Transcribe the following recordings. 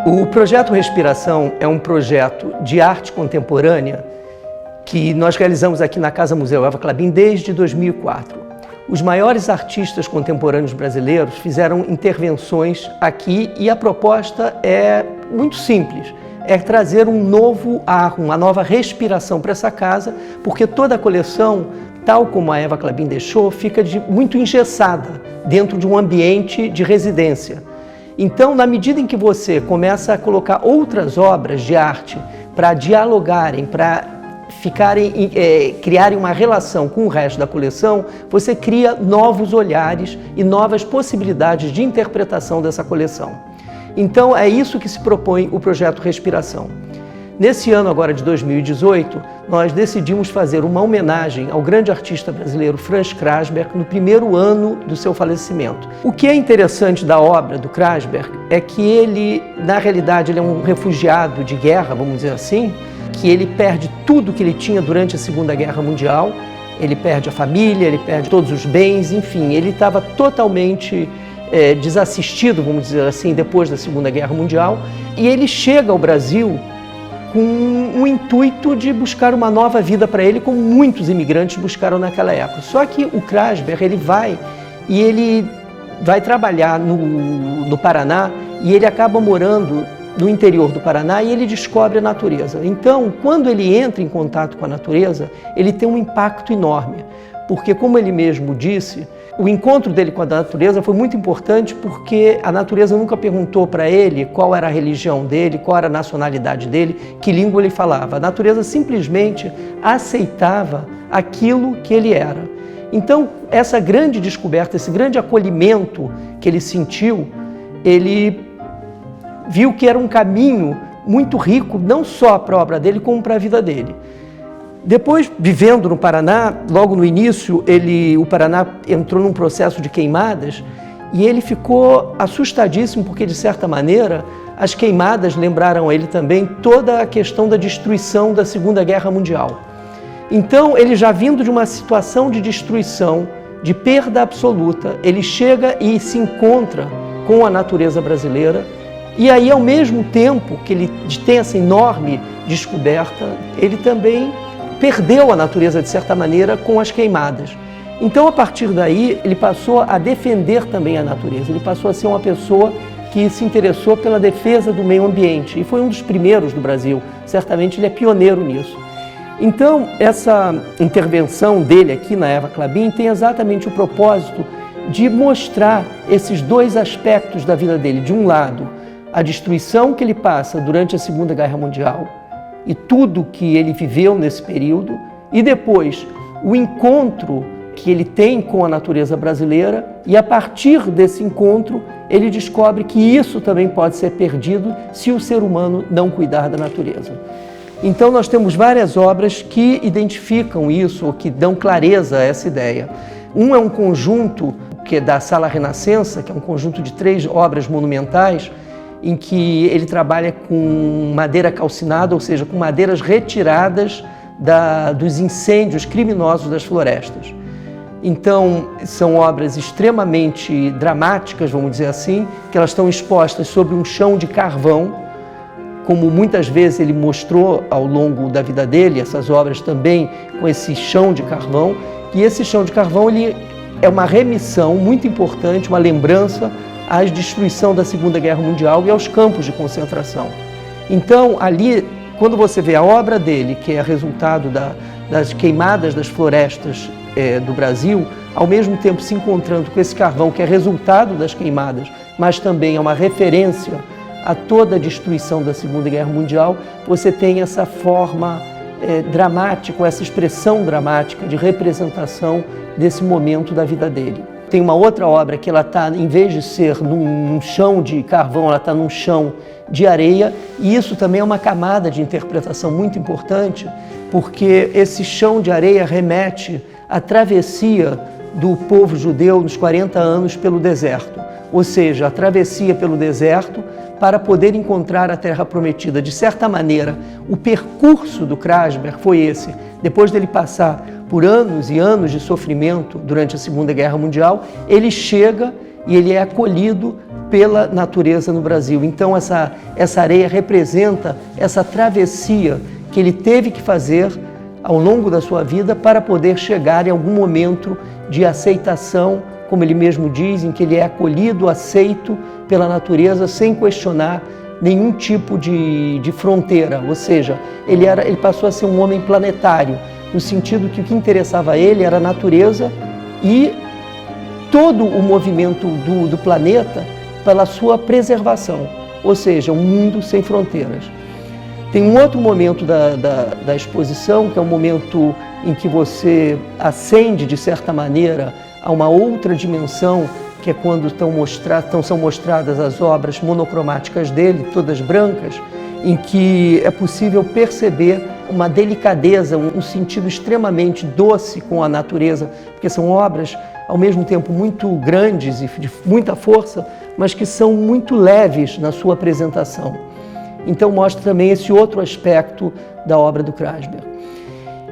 O projeto Respiração é um projeto de arte contemporânea que nós realizamos aqui na Casa Museu Eva Klabin desde 2004. Os maiores artistas contemporâneos brasileiros fizeram intervenções aqui e a proposta é muito simples, é trazer um novo ar, uma nova respiração para essa casa, porque toda a coleção, tal como a Eva Klabin deixou, fica muito engessada dentro de um ambiente de residência. Então, na medida em que você começa a colocar outras obras de arte para dialogarem, para criarem uma relação com o resto da coleção, você cria novos olhares e novas possibilidades de interpretação dessa coleção. Então, é isso que se propõe o projeto Respiração. Nesse ano agora de 2018, nós decidimos fazer uma homenagem ao grande artista brasileiro Franz Krasberg no primeiro ano do seu falecimento. O que é interessante da obra do Krasberg é que ele, na realidade, ele é um refugiado de guerra, vamos dizer assim, que ele perde tudo que ele tinha durante a Segunda Guerra Mundial, ele perde a família, ele perde todos os bens, enfim, ele estava totalmente desassistido, vamos dizer assim, depois da Segunda Guerra Mundial, e ele chega ao Brasil com o intuito de buscar uma nova vida para ele, como muitos imigrantes buscaram naquela época. Só que o Krasberg, ele vai trabalhar no Paraná e ele acaba morando no interior do Paraná e ele descobre a natureza. Então, quando ele entra em contato com a natureza, ele tem um impacto enorme, porque, como ele mesmo disse, o encontro dele com a natureza foi muito importante porque a natureza nunca perguntou para ele qual era a religião dele, qual era a nacionalidade dele, que língua ele falava. A natureza simplesmente aceitava aquilo que ele era. Então, essa grande descoberta, esse grande acolhimento que ele sentiu, ele viu que era um caminho muito rico, não só para a obra dele, como para a vida dele. Depois, vivendo no Paraná, logo no início, o Paraná entrou num processo de queimadas e ele ficou assustadíssimo porque, de certa maneira, as queimadas lembraram a ele também toda a questão da destruição da Segunda Guerra Mundial. Então, ele já vindo de uma situação de destruição, de perda absoluta, ele chega e se encontra com a natureza brasileira e aí, ao mesmo tempo que ele tem essa enorme descoberta, ele também perdeu a natureza, de certa maneira, com as queimadas. Então, a partir daí, ele passou a defender também a natureza. Ele passou a ser uma pessoa que se interessou pela defesa do meio ambiente e foi um dos primeiros do Brasil. Certamente, ele é pioneiro nisso. Então, essa intervenção dele aqui na Eva Klabin tem exatamente o propósito de mostrar esses dois aspectos da vida dele. De um lado, a destruição que ele passa durante a Segunda Guerra Mundial, e tudo que ele viveu nesse período, e depois o encontro que ele tem com a natureza brasileira, e a partir desse encontro ele descobre que isso também pode ser perdido se o ser humano não cuidar da natureza. Então nós temos várias obras que identificam isso, ou que dão clareza a essa ideia. Um é um conjunto que é da Sala Renascença, que é um conjunto de 3 obras monumentais, em que ele trabalha com madeira calcinada, ou seja, com madeiras retiradas dos incêndios criminosos das florestas. Então, são obras extremamente dramáticas, vamos dizer assim, que elas estão expostas sobre um chão de carvão, como muitas vezes ele mostrou ao longo da vida dele, essas obras também com esse chão de carvão, e esse chão de carvão ele é uma remissão muito importante, uma lembrança à destruição da Segunda Guerra Mundial e aos campos de concentração. Então, ali, quando você vê a obra dele, que é resultado das queimadas das florestas do Brasil, ao mesmo tempo se encontrando com esse carvão, que é resultado das queimadas, mas também é uma referência a toda a destruição da Segunda Guerra Mundial, você tem essa forma dramática, essa expressão dramática de representação desse momento da vida dele. Tem uma outra obra que ela está, em vez de ser num chão de carvão, ela está num chão de areia, e isso também é uma camada de interpretação muito importante, porque esse chão de areia remete à travessia do povo judeu nos 40 anos pelo deserto, ou seja, a travessia pelo deserto para poder encontrar a Terra Prometida. De certa maneira, o percurso do Krasberg foi esse. Depois dele passar por anos e anos de sofrimento durante a Segunda Guerra Mundial, ele chega e ele é acolhido pela natureza no Brasil. Então essa areia representa essa travessia que ele teve que fazer ao longo da sua vida para poder chegar em algum momento de aceitação, como ele mesmo diz, em que ele é acolhido, aceito pela natureza sem questionar nenhum tipo de fronteira, ou seja, ele passou a ser um homem planetário, no sentido que o que interessava a ele era a natureza e todo o movimento do planeta pela sua preservação, ou seja, um mundo sem fronteiras. Tem um outro momento da exposição, que é um momento em que você ascende, de certa maneira, a uma outra dimensão, que é quando são mostradas as obras monocromáticas dele, todas brancas, em que é possível perceber uma delicadeza, um sentido extremamente doce com a natureza, porque são obras, ao mesmo tempo, muito grandes e de muita força, mas que são muito leves na sua apresentação. Então mostra também esse outro aspecto da obra do Krasberg.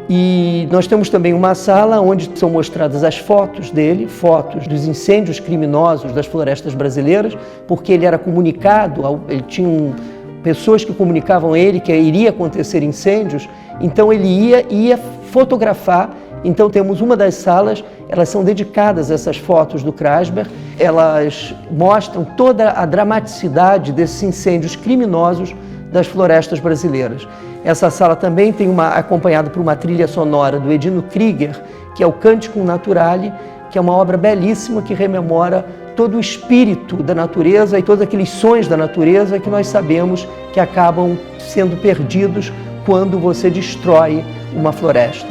E nós temos também uma sala onde são mostradas as fotos dele, fotos dos incêndios criminosos das florestas brasileiras, porque ele era comunicado, ele tinha pessoas que comunicavam a ele que iria acontecer incêndios, então ele ia fotografar. Então temos uma das salas, elas são dedicadas a essas fotos do Krasberg, elas mostram toda a dramaticidade desses incêndios criminosos das florestas brasileiras. Essa sala também tem acompanhada por uma trilha sonora do Edino Krieger, que é o Canticum Naturale, que é uma obra belíssima que rememora todo o espírito da natureza e todos aqueles sons da natureza que nós sabemos que acabam sendo perdidos quando você destrói uma floresta.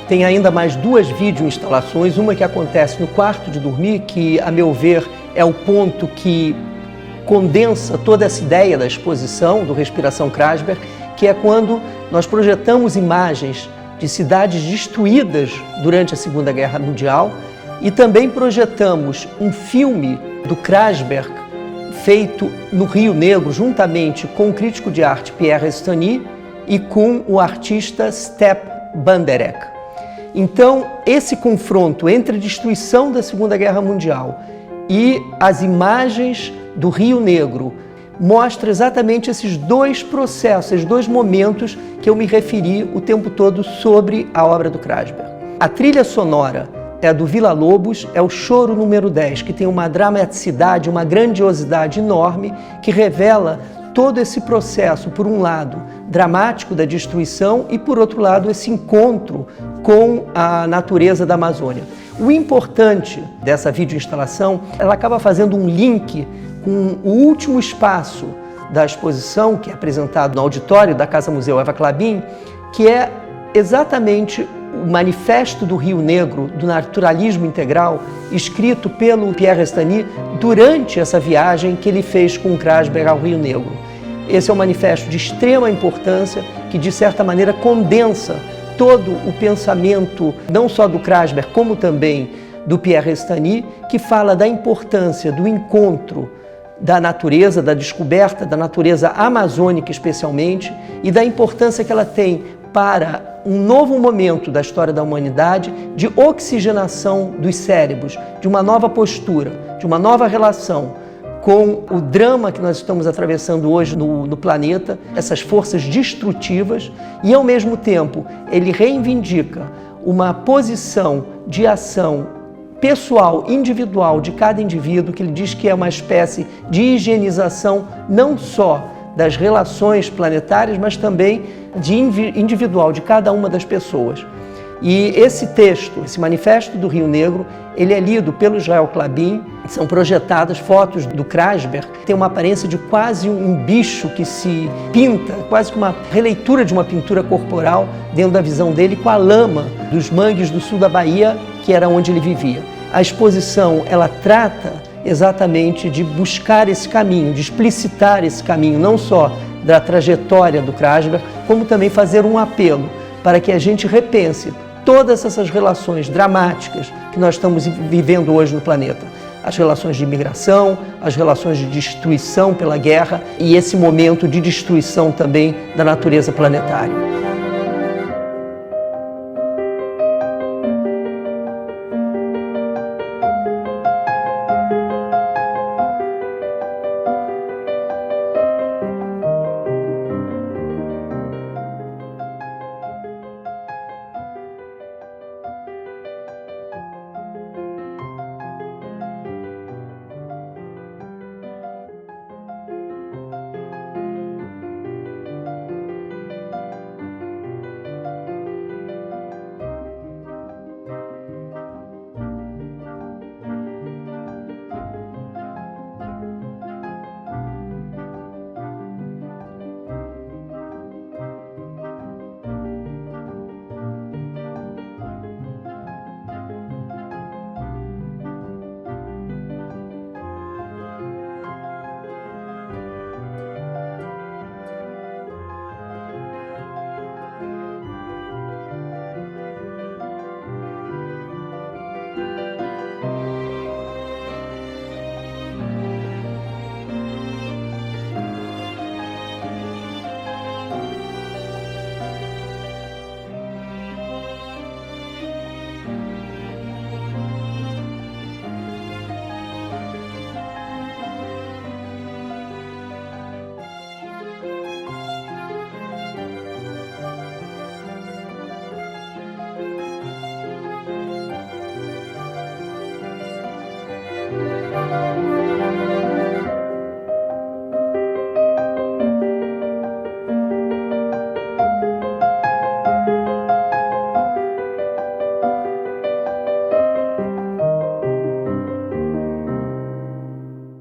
Tem ainda mais duas videoinstalações, uma que acontece no quarto de dormir, que, a meu ver, é o ponto que condensa toda essa ideia da exposição do Respiração Krasberg, que é quando nós projetamos imagens de cidades destruídas durante a Segunda Guerra Mundial e também projetamos um filme do Krasberg feito no Rio Negro, juntamente com o crítico de arte Pierre Estany e com o artista Step Banderek. Então, esse confronto entre a destruição da Segunda Guerra Mundial e as imagens do Rio Negro mostra exatamente esses dois processos, esses dois momentos que eu me referi o tempo todo sobre a obra do Krasberg. A trilha sonora é a do Villa-Lobos, é o Choro número 10, que tem uma dramaticidade, uma grandiosidade enorme, que revela todo esse processo, por um lado, dramático da destruição e, por outro lado, esse encontro com a natureza da Amazônia. O importante dessa videoinstalação, ela acaba fazendo um link com o último espaço da exposição, que é apresentado no auditório da Casa Museu Eva Clabin, que é exatamente o Manifesto do Rio Negro, do Naturalismo Integral, escrito pelo Pierre Estany durante essa viagem que ele fez com o Krasberg ao Rio Negro. Esse é um manifesto de extrema importância que, de certa maneira, condensa todo o pensamento, não só do Krasberg, como também do Pierre Estany, que fala da importância do encontro da natureza, da descoberta da natureza amazônica especialmente, e da importância que ela tem para um novo momento da história da humanidade de oxigenação dos cérebros, de uma nova postura, de uma nova relação com o drama que nós estamos atravessando hoje no planeta, essas forças destrutivas, e ao mesmo tempo ele reivindica uma posição de ação pessoal, individual de cada indivíduo, que ele diz que é uma espécie de higienização não só das relações planetárias, mas também individual de cada uma das pessoas. E esse texto, esse Manifesto do Rio Negro, ele é lido pelo Israel Clabin, são projetadas fotos do Krasberg, tem uma aparência de quase um bicho que se pinta, quase que uma releitura de uma pintura corporal dentro da visão dele, com a lama dos mangues do sul da Bahia, que era onde ele vivia. A exposição, ela trata exatamente de buscar esse caminho, de explicitar esse caminho, não só da trajetória do Krasberg, como também fazer um apelo para que a gente repense todas essas relações dramáticas que nós estamos vivendo hoje no planeta. As relações de imigração, as relações de destruição pela guerra e esse momento de destruição também da natureza planetária.